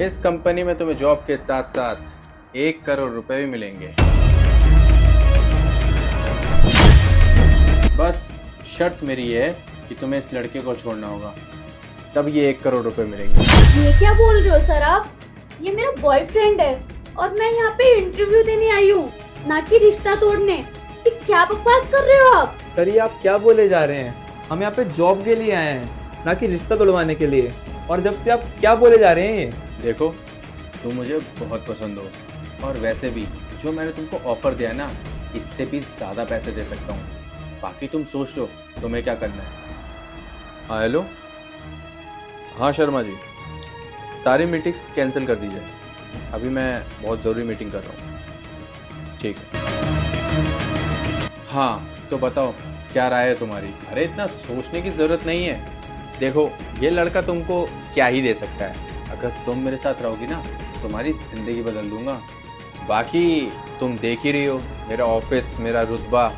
इस कंपनी में तुम्हें जॉब के साथ साथ 1 करोड़ रुपए भी मिलेंगे। बस शर्त मेरी है कि तुम्हें इस लड़के को छोड़ना होगा, तब ये 1 करोड़ रुपए मिलेंगे। ये क्या बोल रहे हो सर आप? ये मेरा बॉयफ्रेंड है और मैं यहाँ पे इंटरव्यू देने आई हूँ, ना कि रिश्ता तोड़ने। ये क्या बकवास कर रहे हो आप? सर ये आप क्या बोले जा रहे हैं? हम यहाँ पे जॉब के लिए आए हैं, ना कि रिश्ता तोड़वाने के लिए। और जब से आप क्या बोले जा रहे हैं ये? देखो, तुम मुझे बहुत पसंद हो और वैसे भी जो मैंने तुमको ऑफर दिया ना, इससे भी ज़्यादा पैसे दे सकता हूँ। बाकी तुम सोच लो तुम्हें क्या करना है। हाँ हेलो, हाँ शर्मा जी, सारी मीटिंग्स कैंसिल कर दीजिए, अभी मैं बहुत ज़रूरी मीटिंग कर रहा हूँ। ठीक है। हाँ तो बताओ क्या राय है तुम्हारी? अरे इतना सोचने की ज़रूरत नहीं है। देखो, ये लड़का तुमको क्या ही दे सकता है। अगर तुम मेरे साथ रहोगी ना, तुम्हारी ज़िंदगी बदल दूंगा। बाकी तुम देख ही रही हो, मेरा ऑफिस, मेरा रुतबा,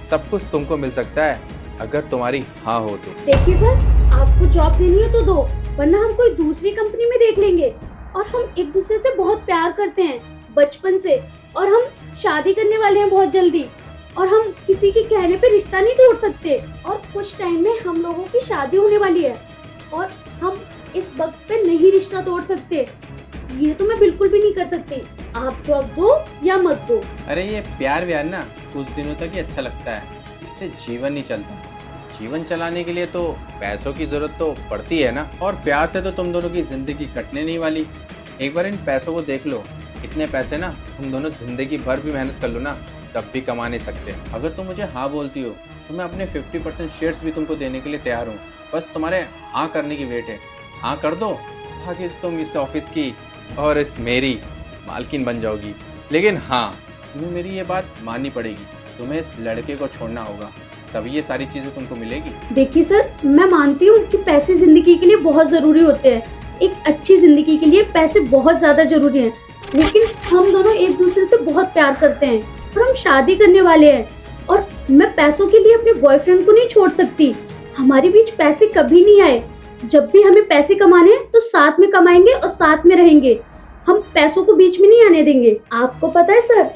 सब कुछ तुमको मिल सकता है अगर तुम्हारी हाँ हो तो। देखिए सर, आपको जॉब देनी हो तो दो, वरना हम कोई दूसरी कंपनी में देख लेंगे। और हम एक दूसरे से बहुत प्यार करते हैं बचपन से, और हम शादी करने वाले हैं बहुत जल्दी, और हम किसी के कहने पे रिश्ता नहीं तोड़ सकते। और कुछ टाइम में हम लोगों की शादी होने वाली है और हम इस वक्त पे नहीं रिश्ता तोड़ सकते। ये तो मैं बिल्कुल भी नहीं कर सकती। आप जॉब दो या मत दो। अरे ये प्यार व्यार ना कुछ दिनों तक ही अच्छा लगता है, इससे जीवन नहीं चलता। जीवन चलाने के लिए तो पैसों की जरूरत तो पड़ती है ना, और प्यार से तो तुम दोनों की जिंदगी कटने नहीं वाली। एक बार इन पैसों को देख लो, इतने पैसे ना तुम दोनों जिंदगी भर भी मेहनत कर लो ना, तब भी कमा नहीं सकते। अगर तुम मुझे हाँ बोलती हो तो मैं अपने 50% शेयर्स भी तुमको देने के लिए तैयार हूँ। बस तुम्हारे हाँ करने की वेट है। हाँ कर दो, ताकि तुम इस ऑफिस की और इस मेरी मालकिन बन जाओगी। लेकिन हाँ, तुम्हें मेरी ये बात माननी पड़ेगी, तुम्हें इस लड़के को छोड़ना होगा, तभी ये सारी चीज़ें तुमको मिलेगी। देखिए सर, मैं मानती हूँ कि पैसे जिंदगी के लिए बहुत जरूरी होते हैं। एक अच्छी जिंदगी के लिए पैसे बहुत ज्यादा जरूरी हैं। लेकिन हम दोनों एक दूसरे से बहुत प्यार करते हैं और हम शादी करने वाले हैं, और मैं पैसों के लिए अपने बॉयफ्रेंड को नहीं छोड़ सकती। हमारे बीच पैसे कभी नहीं आए। जब भी हमें पैसे कमाने हैं तो साथ में कमाएंगे और साथ में रहेंगे। हम पैसों को बीच में नहीं आने देंगे। आपको पता है सर,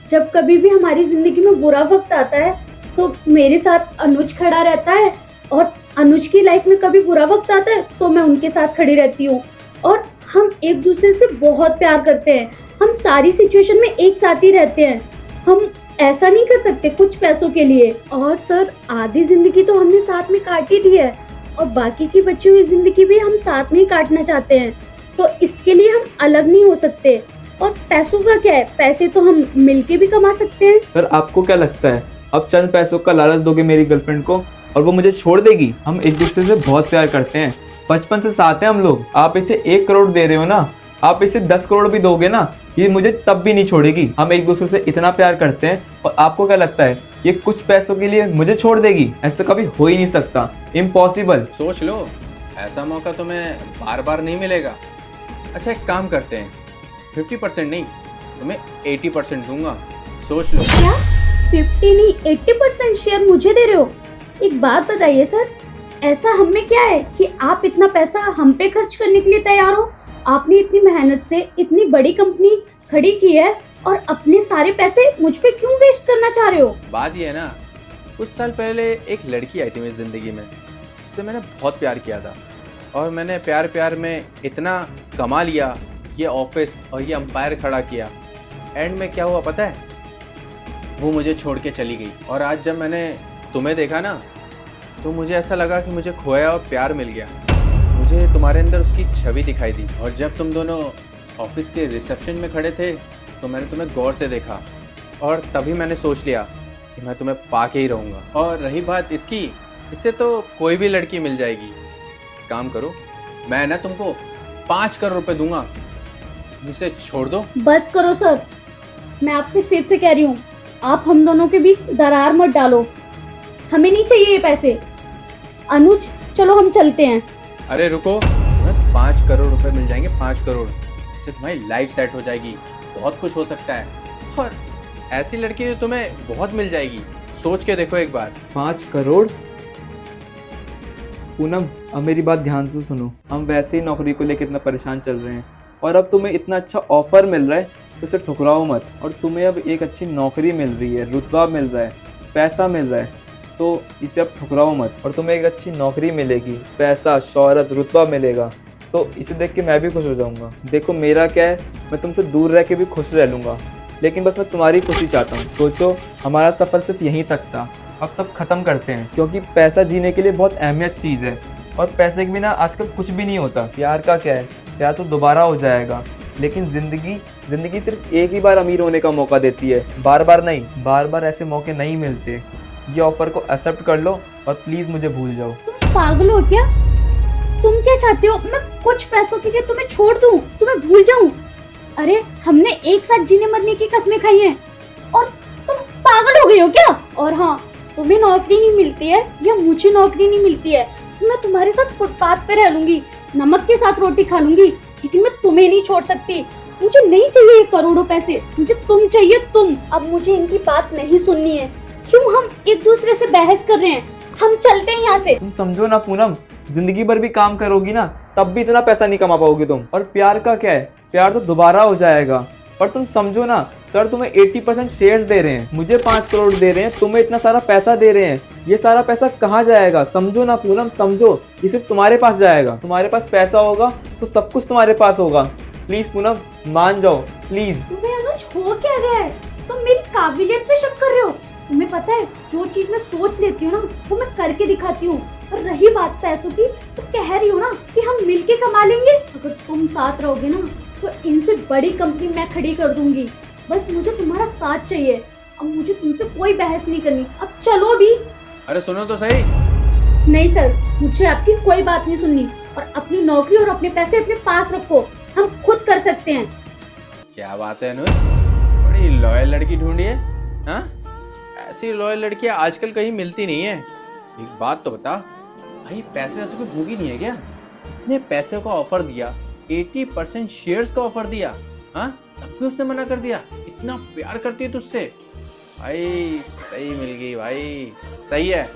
जब कभी भी हमारी जिंदगी में बुरा वक्त आता है तो मेरे साथ अनुज खड़ा रहता है, और अनुज की लाइफ में कभी बुरा वक्त आता है तो मैं उनके साथ खड़ी रहती हूँ। और हम एक दूसरे से बहुत प्यार करते हैं। हम सारी सिचुएशन में एक साथ ही रहते हैं। हम ऐसा नहीं कर सकते कुछ पैसों के लिए। और सर, आधी जिंदगी तो हमने साथ में काट ही दी है, और बाकी की बची हुई जिंदगी भी हम साथ में ही काटना चाहते हैं। तो इसके लिए हम अलग नहीं हो सकते। और पैसों का क्या है, पैसे तो हम मिलके भी कमा सकते हैं। सर आपको क्या लगता है, अब चंद पैसों का लालच दोगे मेरी गर्लफ्रेंड को और वो मुझे छोड़ देगी? हम एक दूसरे से बहुत प्यार करते हैं, बचपन से साथ हैं हम लोग। आप इसे 1 करोड़ दे रहे हो ना, आप इसे 10 करोड़ भी दोगे ना, ये मुझे तब भी नहीं छोड़ेगी। हम एक दूसरे से इतना प्यार करते हैं, और आपको क्या लगता है ये कुछ पैसों के लिए मुझे छोड़ देगी? ऐसा कभी हो ही नहीं सकता, इम्पॉसिबल। सोच लो, ऐसा मौका तुम्हें बार बार नहीं मिलेगा। अच्छा एक काम करते हैं, 50% नहीं, तुम्हें 80% दूंगा, सोच लो। क्या 50 नहीं 80% शेयर मुझे दे रहे हो? एक बात बताइए सर, ऐसा हम में क्या है कि आप इतना पैसा हम पे खर्च करने के लिए तैयार हो? आपने इतनी मेहनत से इतनी बड़ी कंपनी खड़ी की है, और अपने सारे पैसे मुझ पे क्यों वेस्ट करना चाह रहे हो? बात ये है ना, कुछ साल पहले एक लड़की आई थी मेरी ज़िंदगी में, उससे मैंने बहुत प्यार किया था, और मैंने प्यार प्यार में इतना कमा लिया, ये ऑफिस और ये अंपायर खड़ा किया। एंड में क्या हुआ पता है? वो मुझे छोड़ के चली गई। और आज जब मैंने तुम्हें देखा ना, तो मुझे ऐसा लगा कि मुझे खोया और प्यार मिल गया। मुझे तुम्हारे अंदर उसकी छवि दिखाई दी, और जब तुम दोनों ऑफिस के रिसेप्शन में खड़े थे तो मैंने तुम्हें गौर से देखा, और तभी मैंने सोच लिया कि मैं तुम्हें पा के ही रहूँगा। और रही बात इसकी, इससे तो कोई भी लड़की मिल जाएगी। काम करो, मैं ना तुमको 5 करोड़ रुपए दूंगा, इसे छोड़ दो। बस करो सर, मैं आपसे फिर से कह रही हूँ, आप हम दोनों के बीच दरार मत डालो। हमें नहीं चाहिए ये पैसे। अनुज, चलो हम चलते हैं। अरे रुको, तुम्हें 5 करोड़ रुपए मिल जाएंगे, 5 करोड़, इससे तुम्हारी लाइफ सेट हो जाएगी, बहुत कुछ हो सकता है, और ऐसी लड़की तो तुम्हें बहुत मिल जाएगी। सोच के देखो एक बार। 5 करोड़? पूनम अब मेरी बात ध्यान से सुनो, हम वैसे ही नौकरी को लेकर इतना परेशान चल रहे हैं, और अब तुम्हें इतना अच्छा ऑफर मिल रहा है तो इसे ठुकराओ मत। और तुम्हें अब एक अच्छी नौकरी मिल रही है, रुतबा मिल रहा है, पैसा मिल रहा है, तो इसे अब ठुकराओ मत। और तुम्हें एक अच्छी नौकरी मिलेगी, पैसा, शोहरत, रुतबा मिलेगा, तो इसे देख के मैं भी खुश हो जाऊंगा। देखो मेरा क्या है, मैं तुमसे दूर रह के भी खुश रह लूँगा, लेकिन बस मैं तुम्हारी खुशी चाहता हूँ। सोचो हमारा सफ़र सिर्फ यहीं तक था, अब सब खत्म करते हैं, क्योंकि पैसा जीने के लिए बहुत अहमियत चीज़ है और पैसे के बिना आजकल कुछ भी नहीं होता। प्यार का क्या है, प्यार तो दोबारा हो जाएगा, लेकिन ज़िंदगी सिर्फ एक ही बार अमीर होने का मौका देती है, बार बार नहीं। बार बार ऐसे मौके नहीं मिलते। ये ऑफर को एक्सेप्ट कर लो और प्लीज़ मुझे भूल जाओ। तुम पागल हो क्या? तुम क्या चाहते हो? मैं कुछ पैसों के लिए तुम्हें छोड़ दूं, तुम्हें भूल जाऊं? अरे हमने एक साथ जीने मरने की कस्में खाई हैं और तुम पागल हो गई हो क्या? और हाँ, तुम्हें नौकरी नहीं मिलती है या मुझे नौकरी नहीं मिलती है, मैं तुम्हारे साथ फुटपाथ पे रह लूंगी, नमक के साथ रोटी खा लूंगी, लेकिन मैं तुम्हें नहीं छोड़ सकती। मुझे नहीं चाहिए ये करोड़ों पैसे, मुझे तुम चाहिए, तुम। अब मुझे इनकी बात नहीं सुननी है। क्यों हम एक दूसरे से बहस कर रहे हैं? हम चलते हैं यहाँ से। तुम समझो ना पूनम, जिंदगी भर भी काम करोगी ना तब भी इतना पैसा नहीं कमा पाओगी तुम। और प्यार का क्या है, प्यार तो दोबारा हो जाएगा। और तुम समझो ना, सर तुम्हें 80% शेयर्स दे रहे हैं, मुझे 5 करोड़ दे रहे हैं, तुम्हें इतना सारा पैसा दे रहे हैं, ये सारा पैसा कहाँ जाएगा? समझो ना पूनम, समझो, ये सिर्फ तुम्हारे पास जाएगा। तुम्हारे पास पैसा होगा तो सब कुछ तुम्हारे पास होगा। प्लीज पूनम मान जाओ, प्लीज। तुम्हें अनुज हो क्या गया है? तुम मेरी काबिलियत पे शक कर रहे हो? तुम्हें पता है जो चीज मैं सोच लेती हूँ ना वो मैं करके दिखाती हूँ। और रही बात पैसों की, तो कह रही हूँ ना कि हम मिलके कमा लेंगे। अगर तुम साथ रहोगे ना तो इनसे बड़ी कंपनी मैं खड़ी कर दूंगी। बस मुझे तुम्हारा साथ चाहिए। अब मुझे तुमसे कोई बहस नहीं करनी, अब चलो भी। अरे सुनो तो सही। नहीं सर, मुझे आपकी कोई बात नहीं सुननी। और अपनी नौकरी और अपने पैसे अपने पास रखो, हम खुद कर सकते हैं। क्या बात है अनुज, बड़ी लॉयल लड़की ढूंढी है। हाँ, ऐसी लॉयल लड़कियां आजकल कहीं मिलती नहीं है। एक बात तो बता भाई, पैसे वैसे कोई भूखी नहीं है क्या? इतने पैसे का ऑफर दिया, 80% शेयर्स का ऑफर दिया, हाँ, तब भी उसने मना कर दिया। इतना प्यार करती है तुझसे भाई। सही मिल गई भाई, सही है,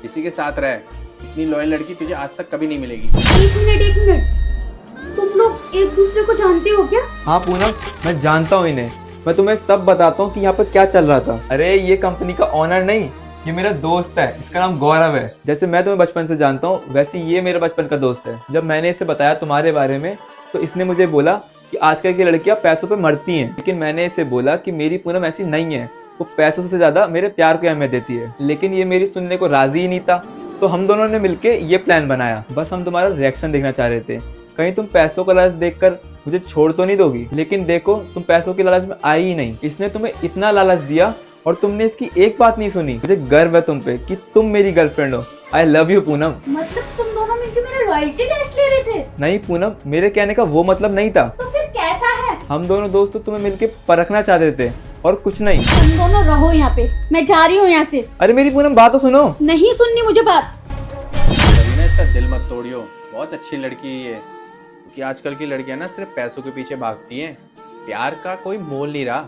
इसी के साथ रह। इतनी लॉयल लड़की तुझे आज तक कभी नहीं मिलेगी। एक मिनट, तुम लोग एक दूसरे को जानते हो क्या? हाँ पूनम, मैं जानता हूँ इन्हें। मैं तुम्हें सब बताता हूँ कि यहाँ पर क्या चल रहा था। अरे ये कंपनी का ऑनर नहीं, ये मेरा दोस्त है, इसका नाम गौरव है। जैसे मैं तुम्हें बचपन से जानता हूँ वैसे ये मेरा बचपन का दोस्त है। जब मैंने इसे बताया तुम्हारे बारे में तो इसने मुझे बोला कि आजकल की लड़कियां पैसों पे मरती हैं, लेकिन मैंने इसे बोला कि मेरी पूनम ऐसी नहीं है, वो पैसों से ज़्यादा मेरे प्यार को अहमियत देती है। लेकिन ये मेरी सुनने को राजी ही नहीं था, तो हम दोनों ने मिलके ये प्लान बनाया। बस हम तुम्हारा रिएक्शन देखना चाह रहे थे, कहीं तुम पैसों का लालच देखकर मुझे छोड़ तो नहीं दोगी। लेकिन देखो तुम पैसों के लालच में आई ही नहीं, इसने तुम्हें इतना लालच दिया और तुमने इसकी एक बात नहीं सुनी। मुझे गर्व है तुम पे कि तुम मेरी गर्लफ्रेंड हो। I love you Poonam. मतलब तुम दोनों मिलकर मेरा रॉयल्टी टेस्ट ले रहे थे? नहीं पूनम, मेरे कहने का वो मतलब नहीं था। तो फिर कैसा है? हम दोनों दोस्त तो तुम्हें मिलके परखना चाहते थे और कुछ नहीं। तुम दोनों रहो यहाँ पे, मैं जा रही हूँ यहाँ से। अरे मेरी पूनम बात तो सुनो। नहीं सुननी मुझे बात। ना इसका दिल मत तोड़ियो, बहुत अच्छी लड़की है ये। क्योंकि आजकल की लड़कियां ना सिर्फ पैसों के पीछे भागती हैं, प्यार का कोई मोल नहीं रहा।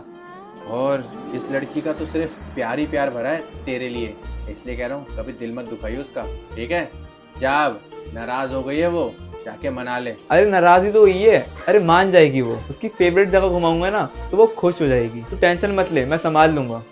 और इस लड़की का तो सिर्फ प्यार ही प्यार भरा है तेरे लिए, इसलिए कह रहा हूँ कभी दिल मत दुखाइयो उसका, ठीक है? जब नाराज हो गई है वो, जाके मना ले। अरे नाराज ही तो हुई है, अरे मान जाएगी वो। उसकी फेवरेट जगह घुमाऊंगा ना तो वो खुश हो जाएगी। तो टेंशन मत ले, मैं संभाल लूंगा।